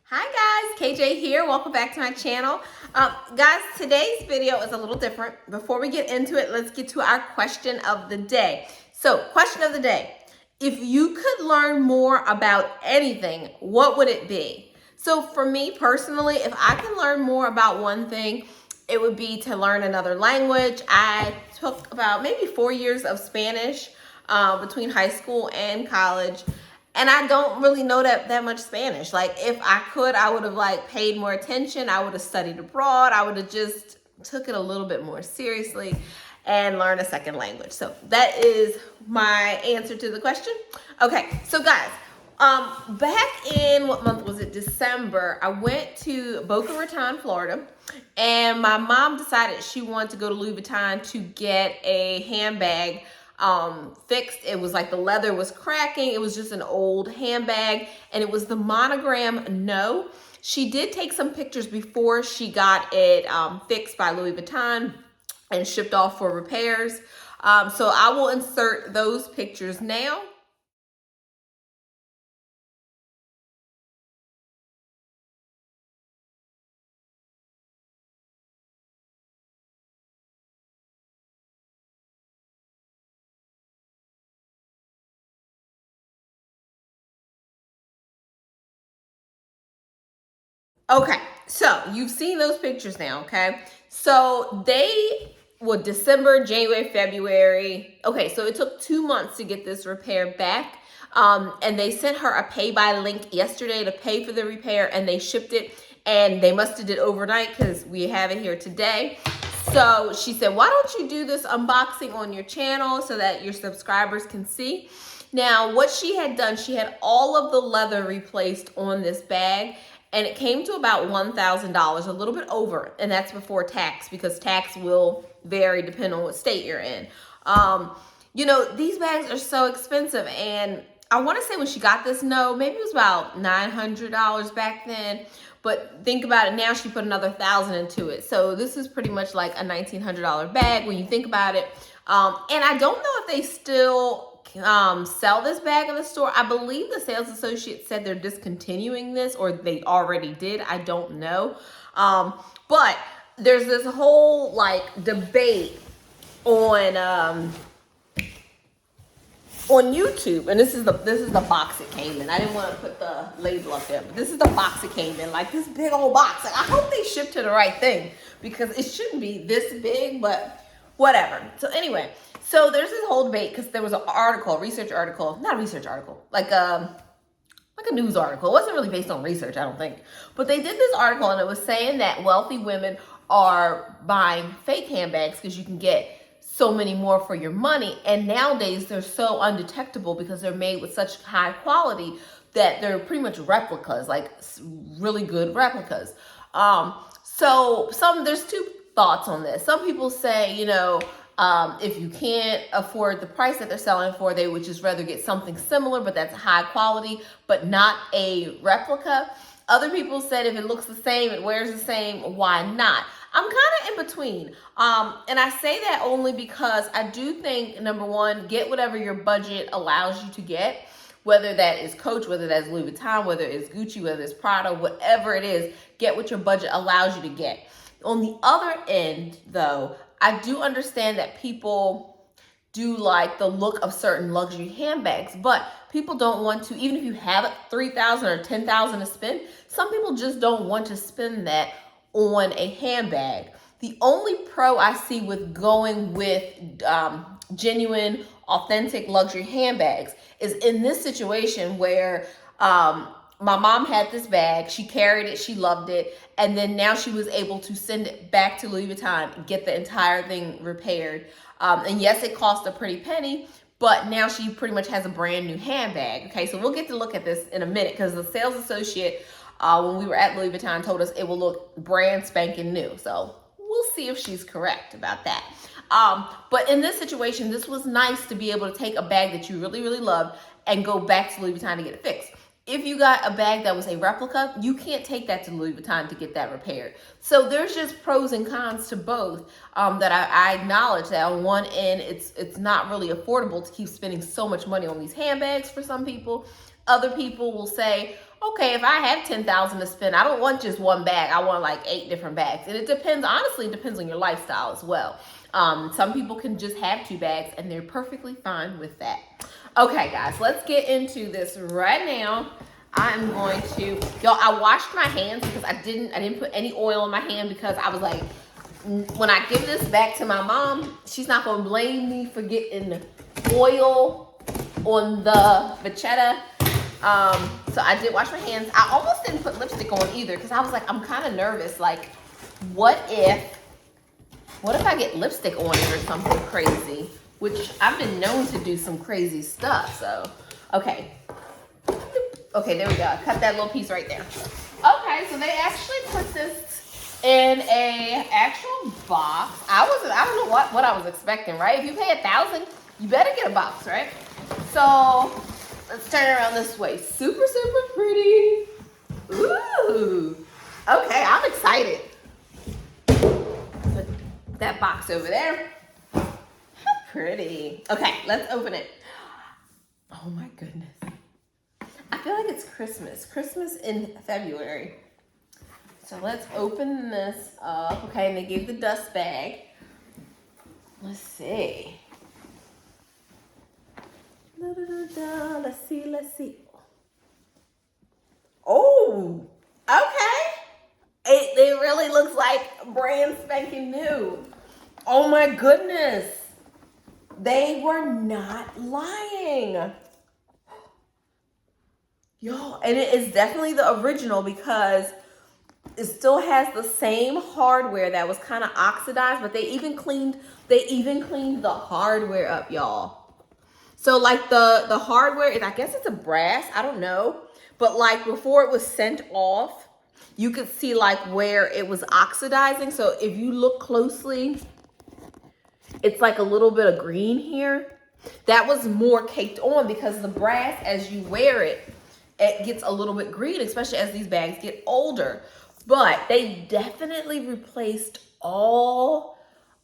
Hi guys, KJ here. Welcome back to my channel. Guys, today's video is a little different. Before we get into it, let's get to our question of the day. So, question of the day. If you could learn more about anything, what would it be? So for me personally, if I can learn more about one thing, it would be to learn another language. I took about maybe 4 years of Spanish between high school and college. And I don't really know that much Spanish. Like if I could, I would have like paid more attention. I would have studied abroad. I would have just took it a little bit more seriously and learn a second language. So that is my answer to the question. Okay, so guys, back in, what month was it? December, I went to Boca Raton, Florida, and my mom decided she wanted to go to Louis Vuitton to get a handbag fixed. It was like the leather was cracking. It was just an old handbag, and it was the monogram No. She did take some pictures before she got it fixed by Louis Vuitton and shipped off for repairs. So I will insert those pictures now. Okay, so you've seen those pictures now, okay? So they were December, January, February. Okay, so it took 2 months to get this repair back. And they sent her a pay by link yesterday to pay for the repair, and they shipped it, and they must have did overnight because we have it here today. So she said, why don't you do this unboxing on your channel so that your subscribers can see? Now, what she had done, she had all of the leather replaced on this bag, and it came to about $1,000, a little bit over, and that's before tax, because tax will vary depending on what state you're in. You know, these bags are so expensive, and I want to say when she got this No, maybe it was about $900 back then, but think about it now, she put another $1,000 into it. So this is pretty much like a $1,900 bag when you think about it. And I don't know if they still sell this bag in the store. I believe the sales associate said they're discontinuing this, or they already did. I don't know. But there's this whole like debate on YouTube, and this is the box it came in. I didn't want to put the label up there, but this is the box it came in, like this big old box. Like, I hope they shipped to the right thing, because it shouldn't be this big, but whatever. So anyway, so there's this whole debate because there was an article, a research article, not a research article, like a news article. It wasn't really based on research, I don't think, but they did this article, and it was saying that wealthy women are buying fake handbags because you can get so many more for your money. And nowadays they're so undetectable because they're made with such high quality that they're pretty much replicas, like really good replicas. So there's two thoughts on this. Some people say, you know, if you can't afford the price that they're selling for, they would just rather get something similar, but that's high quality, but not a replica. Other people said if it looks the same, it wears the same, why not? I'm kind of in between. And I say that only because I do think, number one, get whatever your budget allows you to get, whether that is Coach, whether that's Louis Vuitton, whether it's Gucci, whether it's Prada, whatever it is, get what your budget allows you to get. On the other end, though, I do understand that people do like the look of certain luxury handbags, but people don't want to, even if you have $3,000 or $10,000 to spend, some people just don't want to spend that on a handbag. The only pro I see with going with genuine, authentic luxury handbags is in this situation where my mom had this bag, she carried it, she loved it, and then now she was able to send it back to Louis Vuitton and get the entire thing repaired. And yes, it cost a pretty penny, but now she pretty much has a brand new handbag. Okay, so we'll get to look at this in a minute, because the sales associate, when we were at Louis Vuitton, told us it will look brand spanking new. So we'll see if she's correct about that. But in this situation, this was nice to be able to take a bag that you really, really love and go back to Louis Vuitton to get it fixed. If you got a bag that was a replica, you can't take that to Louis Vuitton to get that repaired. So there's just pros and cons to both, that I acknowledge that on one end, it's not really affordable to keep spending so much money on these handbags for some people. Other people will say, okay, if I have $10,000 to spend, I don't want just one bag. I want like 8 different bags. And it depends, honestly, it depends on your lifestyle as well. Some people can just have 2 bags and they're perfectly fine with that. Okay, guys, let's get into this right now. I'm going to, y'all, I washed my hands because I didn't put any oil in my hand because I was like, when I give this back to my mom, she's not going to blame me for getting oil on the vachetta. So I did wash my hands. I almost didn't put lipstick on either because I was like, I'm kind of nervous. Like, what if I get lipstick on it or something crazy? Which I've been known to do some crazy stuff. So, okay. Okay, there we go. I cut that little piece right there. Okay, so they actually put this in a actual box. I don't know what I was expecting, right? If you pay $1,000, you better get a box, right? So let's turn it around this way. Super, super pretty. Ooh. Okay, I'm excited. Put that box over there. How pretty. Okay, let's open it. Oh my goodness. I feel like it's Christmas in February. So let's open this up. Okay, and they gave the dust bag. Let's see. Let's see. Oh, okay. It really looks like brand spanking new. Oh my goodness. They were not lying. Yo, and it is definitely the original because it still has the same hardware that was kind of oxidized, but they even cleaned the hardware up, y'all. So like the hardware is, I guess it's a brass, I don't know, but like before it was sent off, you could see like where it was oxidizing. So if you look closely, it's like a little bit of green here. That was more caked on because the brass, as you wear it, it gets a little bit green, especially as these bags get older. But they definitely replaced all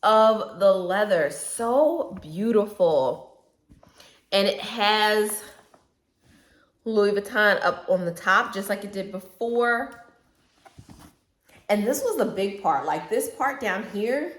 of the leather. So beautiful. And it has Louis Vuitton up on the top, just like it did before. And this was the big part. Like this part down here,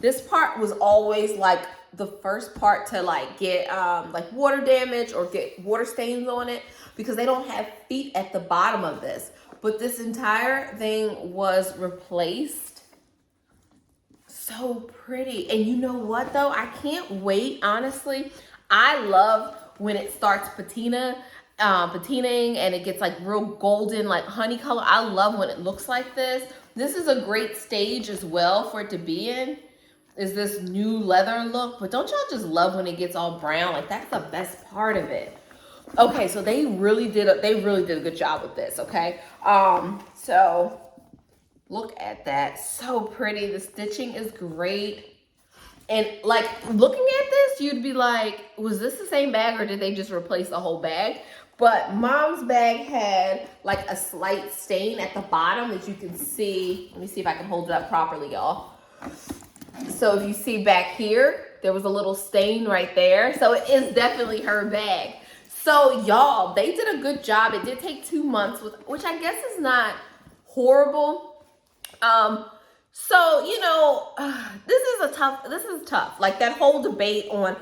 this part was always like the first part to like get like water damage or get water stains on it because they don't have feet at the bottom of this. But this entire thing was replaced. So pretty. And you know what though? I can't wait, honestly. I love when it starts patinaing and it gets like real golden, like honey color. I love when it looks like this. This is a great stage as well for it to be in. Is this new leather look, but don't y'all just love when it gets all brown? Like that's the best part of it. Okay, so they really did a good job with this. Okay, so look at that, so pretty. The stitching is great, and like looking at this, you'd be like, was this the same bag or did they just replace the whole bag? But mom's bag had like a slight stain at the bottom that you can see. Let me see if I can hold it up properly, y'all. So if you see back here, there was a little stain right there. So it is definitely her bag. So y'all, they did a good job. It did take 2 months, which I guess is not horrible. So, you know, this is tough. Like that whole debate on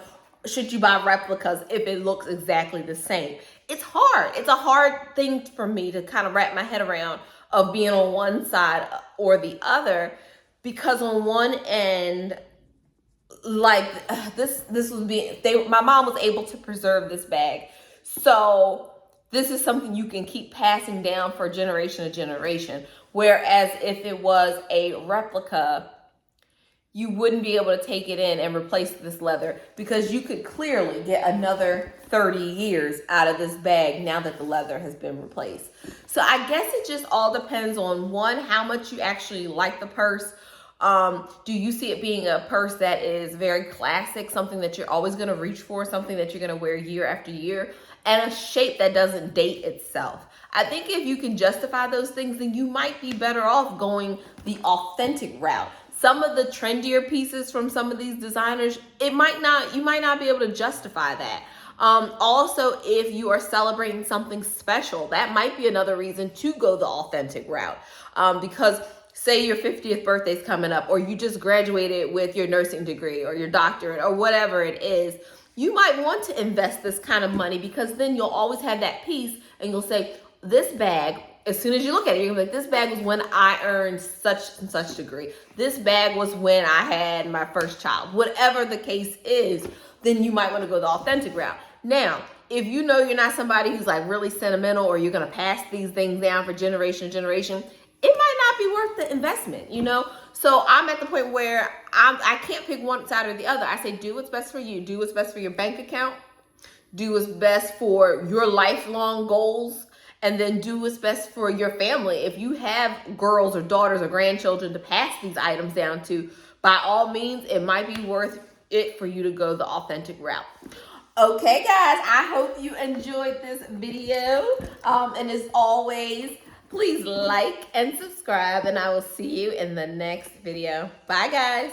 should you buy replicas if it looks exactly the same. It's hard. It's a hard thing for me to kind of wrap my head around of being on one side or the other. Because on one end, like this was my mom was able to preserve this bag. So this is something you can keep passing down for generation to generation. Whereas if it was a replica, you wouldn't be able to take it in and replace this leather because you could clearly get another 30 years out of this bag now that the leather has been replaced. So I guess it just all depends on one, how much you actually like the purse, Do you see it being a purse that is very classic, something that you're always going to reach for, something that you're going to wear year after year, and a shape that doesn't date itself? I think if you can justify those things, then you might be better off going the authentic route. Some of the trendier pieces from some of these designers, you might not be able to justify that. Also, if you are celebrating something special, that might be another reason to go the authentic route. Because say your 50th birthday is coming up, or you just graduated with your nursing degree or your doctorate or whatever it is, you might want to invest this kind of money, because then you'll always have that piece and you'll say, this bag, as soon as you look at it, you're gonna be like, this bag was when I earned such and such degree. This bag was when I had my first child. Whatever the case is, then you might want to go the authentic route. Now, if you know you're not somebody who's like really sentimental, or you're gonna pass these things down for generation to generation, it might not be worth the investment, you know? So I'm at the point where I can't pick one side or the other. I say, do what's best for you. Do what's best for your bank account. Do what's best for your lifelong goals. And then do what's best for your family. If you have girls or daughters or grandchildren to pass these items down to, by all means, it might be worth it for you to go the authentic route. Okay, guys, I hope you enjoyed this video. And as always, please like and subscribe, and I will see you in the next video. Bye, guys.